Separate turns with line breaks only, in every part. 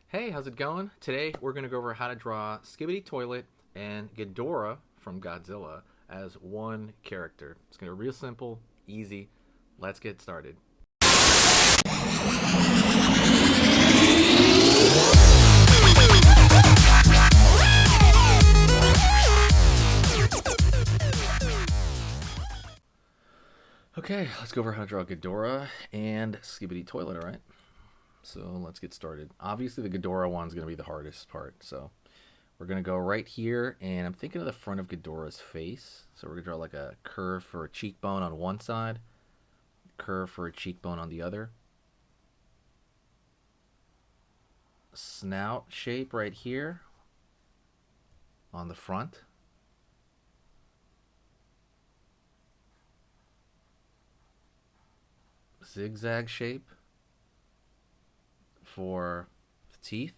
Hey, how's it going? Today we're going to go over how to draw Skibidi Toilet and Ghidorah from Godzilla as one character. It's going to be real simple, easy. Let's get started. Okay, let's go over how to draw Ghidorah and Skibidi Toilet, alright? So let's get started. Obviously the Ghidorah one's going to be the hardest part, so we're going to go right here, and I'm thinking of the front of Ghidorah's face. So we're going to draw like a curve for a cheekbone on one side, curve for a cheekbone on the other. Snout shape right here on the front. Zigzag shape for the teeth.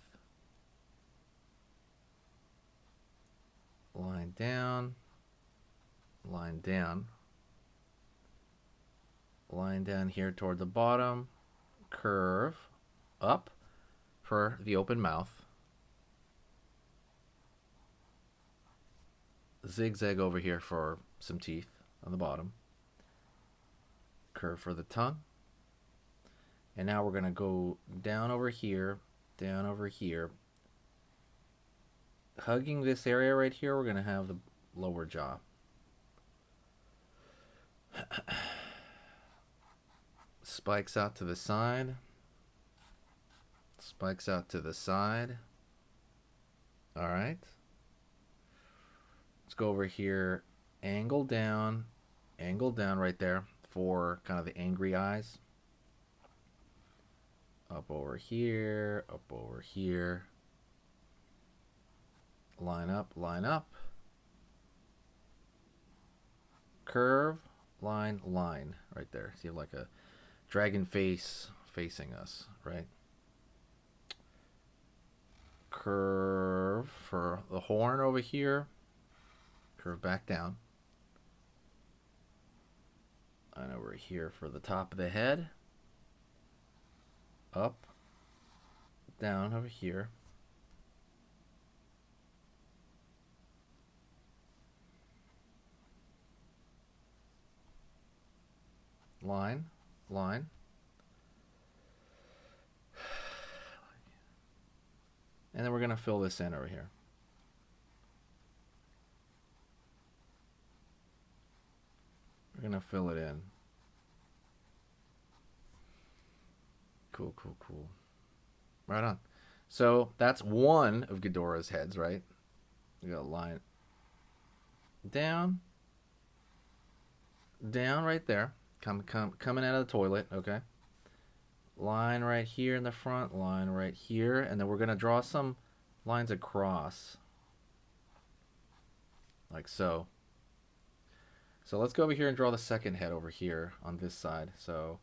Line down, line down, line down here toward the bottom, curve up for the open mouth, zigzag over here for some teeth on the bottom, curve for the tongue, and now we're going to go down over here, hugging this area right here. We're going to have the lower jaw. Spikes out to the side, spikes out to the side. All right, let's go over here, angle down right there for kind of the angry eyes. Up over here, line up, curve, line right there. So you have like a dragon face facing us, right? Curve for the horn over here, curve back down, and over here for the top of the head, up, down over here, line, and then we're going to fill this in over here. We're going to fill it in. Cool. Right on. So that's one of Ghidorah's heads, right? We got a line down right there, coming out of the toilet, okay? Line right here in the front, line right here, and then we're going to draw some lines across, like so. So let's go over here and draw the second head over here on this side. So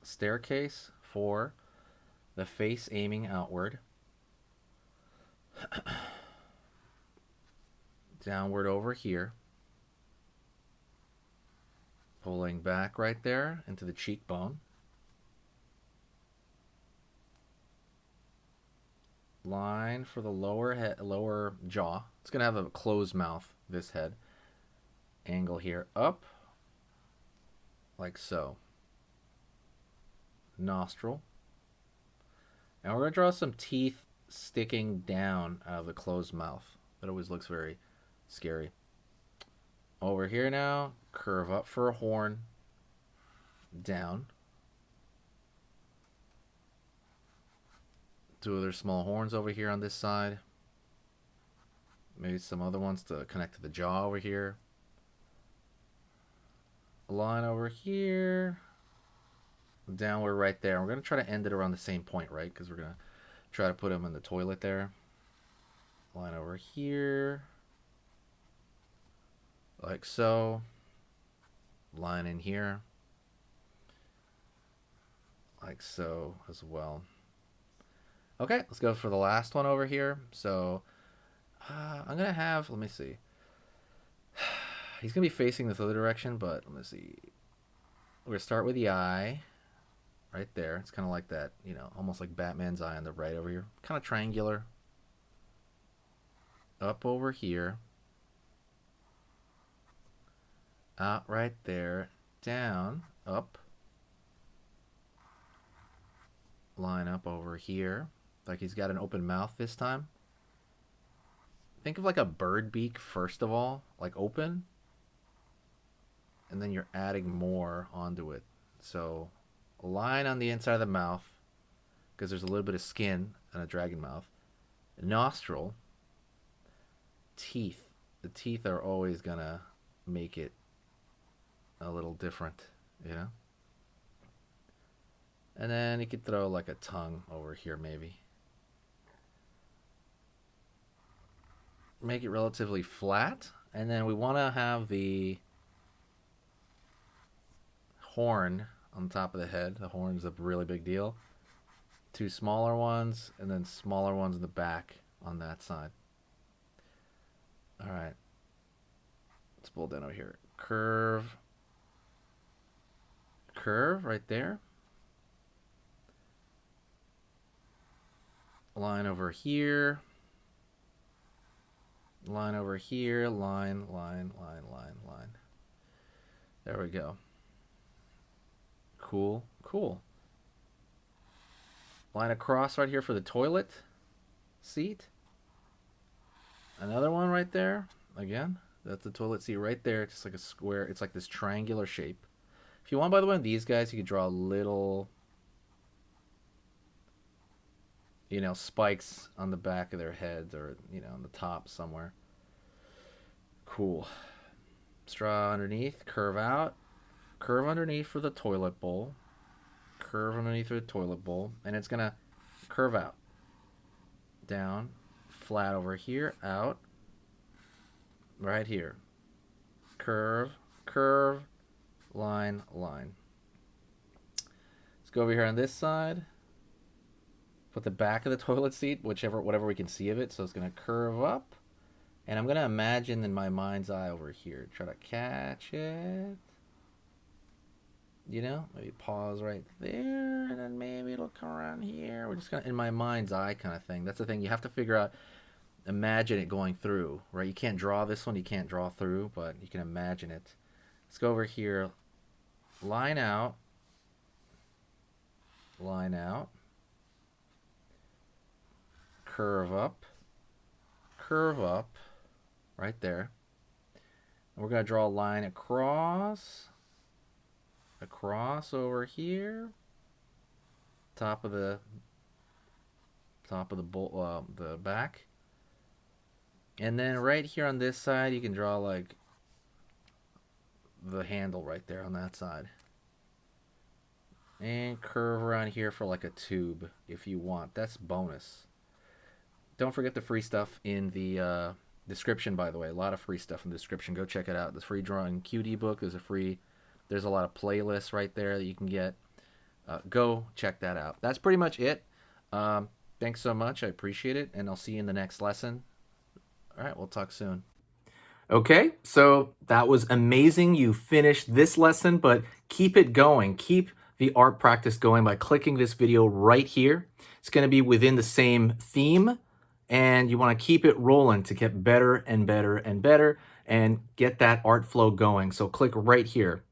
staircase for the face aiming outward, downward over here, pulling back right there into the cheekbone, line for the lower jaw. It's gonna have a closed mouth, this head. Angle here up, like so. Nostril, and we're gonna draw some teeth sticking down out of the closed mouth. That always looks very scary. Over here now, curve up for a horn, down. Two other small horns over here on this side. Maybe some other ones to connect to the jaw over here. A line over here. Downward right there. We're going to try to end it around the same point, right? Because we're going to try to put them in the toilet there. Line over here. Like so. Line in here. Like so as well. Okay, let's go for the last one over here. So I'm going to have, let me see. He's going to be facing this other direction, but let me see. We're going to start with the eye. right there. It's kind of like that, you know, almost like Batman's eye on the right over here. Kind of triangular. Up over here. Out right there. Down. Up. Line up over here. Like he's got an open mouth this time. Think of like a bird beak first of all. Like open. And then you're adding more onto it. So a line on the inside of the mouth, because there's a little bit of skin on a dragon mouth. Nostril. Teeth. The teeth are always gonna make it a little different, you know? And then you could throw like a tongue over here maybe. Make it relatively flat. And then we want to have the horn on top of the head. The horn's a really big deal. 2 smaller ones, and then smaller ones in the back on that side. All right. Let's pull down over here. Curve. Curve right there. Line over here. Line over here. Line, line, line, line, line. There we go. Cool, cool. Line across right here for the toilet seat. Another one right there. Again, that's the toilet seat right there. Just like a square. It's like this triangular shape. If you want, by the way, on these guys, you could draw little, you know, spikes on the back of their heads or, you know, on the top somewhere. Cool. Straw underneath, curve out. Curve underneath for the toilet bowl. Curve underneath for the toilet bowl. And it's going to curve out. Down. Flat over here. Out. Right here. Curve. Curve. Line. Line. Let's go over here on this side. Put the back of the toilet seat, whatever we can see of it. So it's going to curve up. And I'm going to imagine in my mind's eye over here. Try to catch it. You know, maybe pause right there, and then maybe it'll come around here. We're just gonna, in my mind's eye kind of thing. That's the thing. You have to figure out, imagine it going through, right? You can't draw this one. You can't draw through, but you can imagine it. Let's go over here. Line out. Line out. Curve up. Curve up. Right there. And we're going to draw a line across. Across over here. Top of the bowl, the back. And then right here on this side, you can draw like the handle right there on that side. And curve around here for like a tube if you want. That's bonus. Don't forget the free stuff in the description, by the way. A lot of free stuff in the description. Go check it out. The free drawing QD book is there's a lot of playlists right there that you can get. Go check that out. That's pretty much it. Thanks so much. I appreciate it. And I'll see you in the next lesson. All right, we'll talk soon. Okay, so that was amazing. You finished this lesson, but keep it going. Keep the art practice going by clicking this video right here. It's going to be within the same theme, and you want to keep it rolling to get better and better and better and get that art flow going. So click right here.